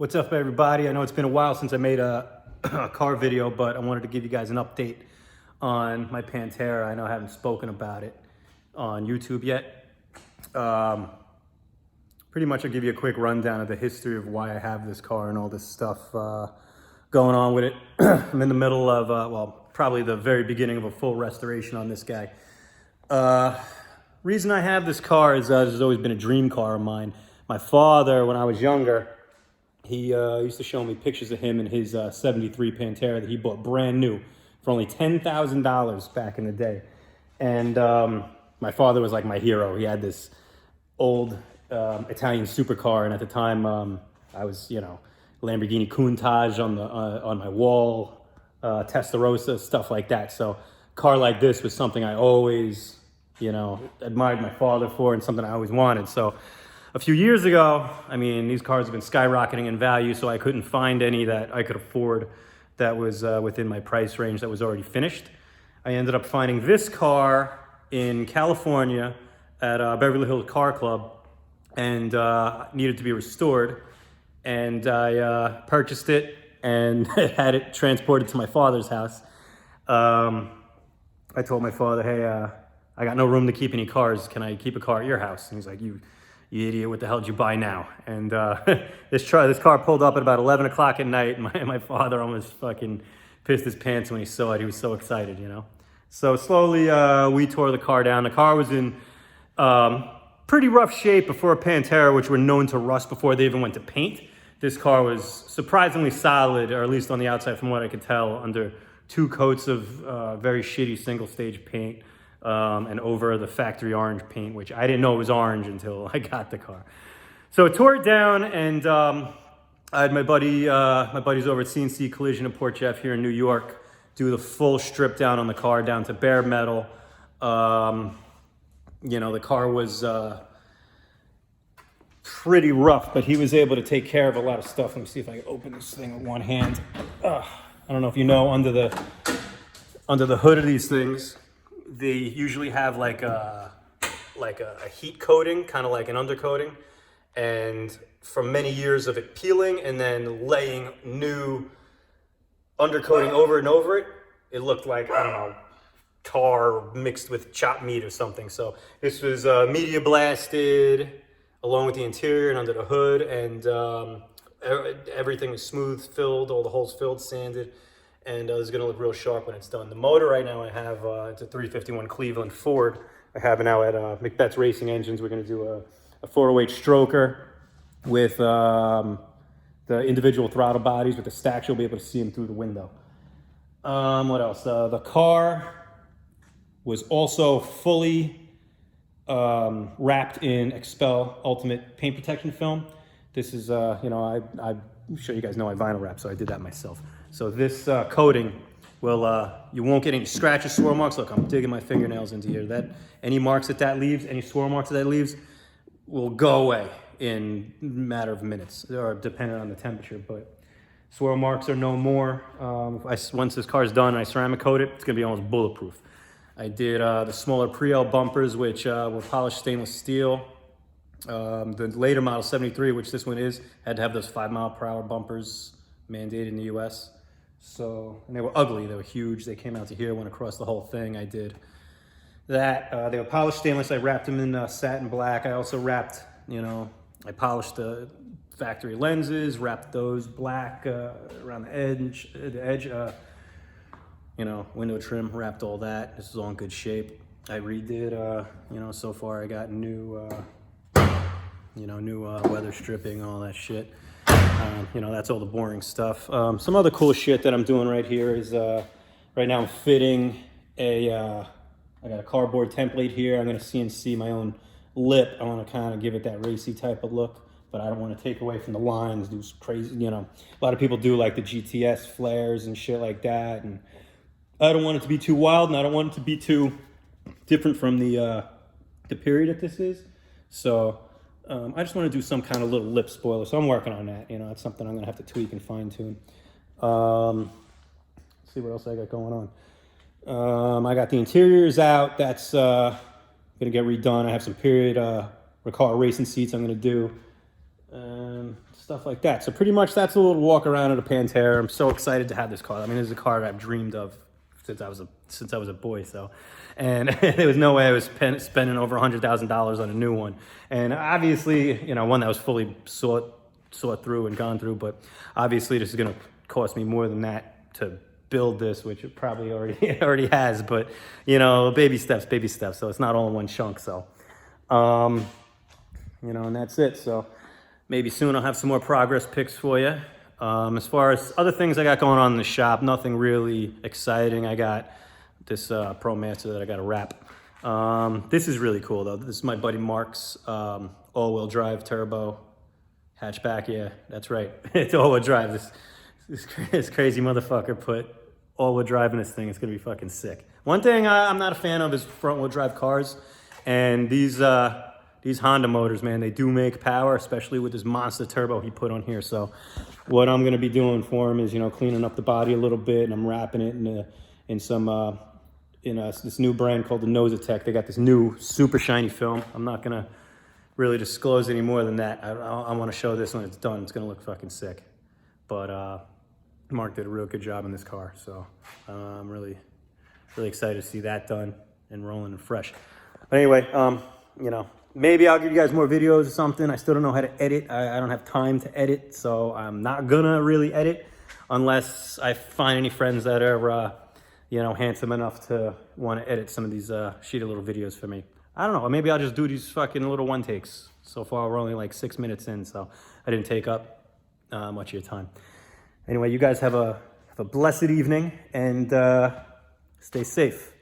What's up, everybody? I know it's been a while since I made a, a car video, but I wanted to give you guys an update on my Pantera. I know I haven't spoken about it on YouTube yet. Pretty much I'll give you a quick rundown of the history of why I have this car and all this stuff going on with it. I'm in the middle of, well, probably the very beginning of a full restoration on this guy. Reason I have this car is this has always been a dream car of mine. My father, when I was younger, he used to show me pictures of him in his 73 Pantera that he bought brand new for only $10,000 back in the day. And my father was like my hero. He had this old Italian supercar, and at the time I was, Lamborghini Countach on my wall, Testarossa, stuff like that. So a car like this was something I always, admired my father for, and something I always wanted. So a few years ago, these cars have been skyrocketing in value, so I couldn't find any that I could afford that was within my price range that was already finished. I ended up finding this car in California at Beverly Hills Car Club, and needed to be restored. And I purchased it and had it transported to my father's house. I told my father, hey, I got no room to keep any cars. Can I keep a car at your house? And he's like, you idiot, what the hell did you buy now? And this car pulled up at about 11 o'clock at night, and my father almost fucking pissed his pants when he saw it. He was so excited, So slowly we tore the car down. The car was in pretty rough shape before a Pantera, which were known to rust before they even went to paint. This car was surprisingly solid, or at least on the outside from what I could tell, under 2 coats of very shitty single-stage paint. And over the factory orange paint, which I didn't know it was orange until I got the car. So I tore it down, and I had my buddies over at CNC Collision in Port Jeff here in New York do the full strip down on the car down to bare metal. The car was pretty rough, but he was able to take care of a lot of stuff. Let me see if I can open this thing with one hand. I don't know if you know, under the hood of these things, they usually have like a heat coating, kind of like an undercoating. And from many years of it peeling and then laying new undercoating over and over it, it looked like, I don't know, tar mixed with chopped meat or something. So this was media blasted along with the interior and under the hood, and everything was smooth filled, all the holes filled, sanded. And it's going to look real sharp when it's done. The motor right now I have, it's a 351 Cleveland Ford. I have it now at Macbeth's Racing Engines. We're going to do a 408 stroker with the individual throttle bodies with the stacks. You'll be able to see them through the window. What else? The car was also fully wrapped in Expel Ultimate paint protection film. This is, I'm sure you guys know I vinyl wrap, so I did that myself. So this coating will, you won't get any scratches, swirl marks. Look, I'm digging my fingernails into here. Any marks that leaves, any swirl marks that leaves will go away in a matter of minutes, or depending on the temperature. But swirl marks are no more. Once this car is done and I ceramic coat it, it's gonna be almost bulletproof. I did the smaller pre-L bumpers, which were polished stainless steel. The later model 73, which this one is, had to have those 5-mile-per-hour bumpers mandated in the US. So, and they were ugly, they were huge. They came out to here, went across the whole thing. I did that. They were polished stainless. I wrapped them in satin black. I also wrapped, I polished the factory lenses, wrapped those black around the edge, window trim, wrapped all that. This is all in good shape. I redid, so far I got new, new weather stripping, all that shit. That's all the boring stuff. Some other cool shit that I'm doing right here is, right now I'm fitting I got a cardboard template here. I'm gonna CNC my own lip. I wanna kind of give it that racy type of look, but I don't wanna take away from the lines, do crazy, a lot of people do like the GTS flares and shit like that. And I don't want it to be too wild, and I don't want it to be too different from the period that this is. So, I just want to do some kind of little lip spoiler, so I'm working on that. It's something I'm going to have to tweak and fine tune. Let's see what else I got going on. I got the interiors out. That's going to get redone. I have some period Recall racing seats I'm going to do. stuff like that. So pretty much that's a little walk around of the Pantera. I'm so excited to have this car. I mean, this is a car that I've dreamed of since I was a boy. So, and there was no way I was spending over $100,000 on a new one. And obviously, you know, one that was fully sought through and gone through. But obviously, this is going to cost me more than that to build this, which it probably already has. But you know, baby steps. So it's not all in one chunk. So, you know, and that's it. So maybe soon I'll have some more progress pics for you. As far as other things I got going on in the shop, nothing really exciting. I got this Pro Master that I got to wrap. This is really cool though. This is my buddy Mark's all-wheel drive turbo hatchback. Yeah, that's right. It's all-wheel drive. This crazy motherfucker put all-wheel drive in this thing. It's gonna be fucking sick. One thing I'm not a fan of is front-wheel drive cars, and these Honda motors, man, they do make power, especially with this monster turbo he put on here. So what I'm going to be doing for him is, you know, cleaning up the body a little bit, and I'm wrapping it in this new brand called the Nosatech. They got this new super shiny film. I'm not going to really disclose any more than that. I want to show this when it's done. It's going to look fucking sick. But Mark did a real good job in this car. So I'm really excited to see that done and rolling and fresh. But anyway, you know, maybe I'll give you guys more videos or something. I still don't know how to edit. I don't have time to edit, so I'm not gonna really edit unless I find any friends that are, you know, handsome enough to want to edit some of these shitty little videos for me. I don't know. Or maybe I'll just do these fucking little one takes. So far, we're only like 6 minutes in, so I didn't take up much of your time. Anyway, you guys have a blessed evening and stay safe.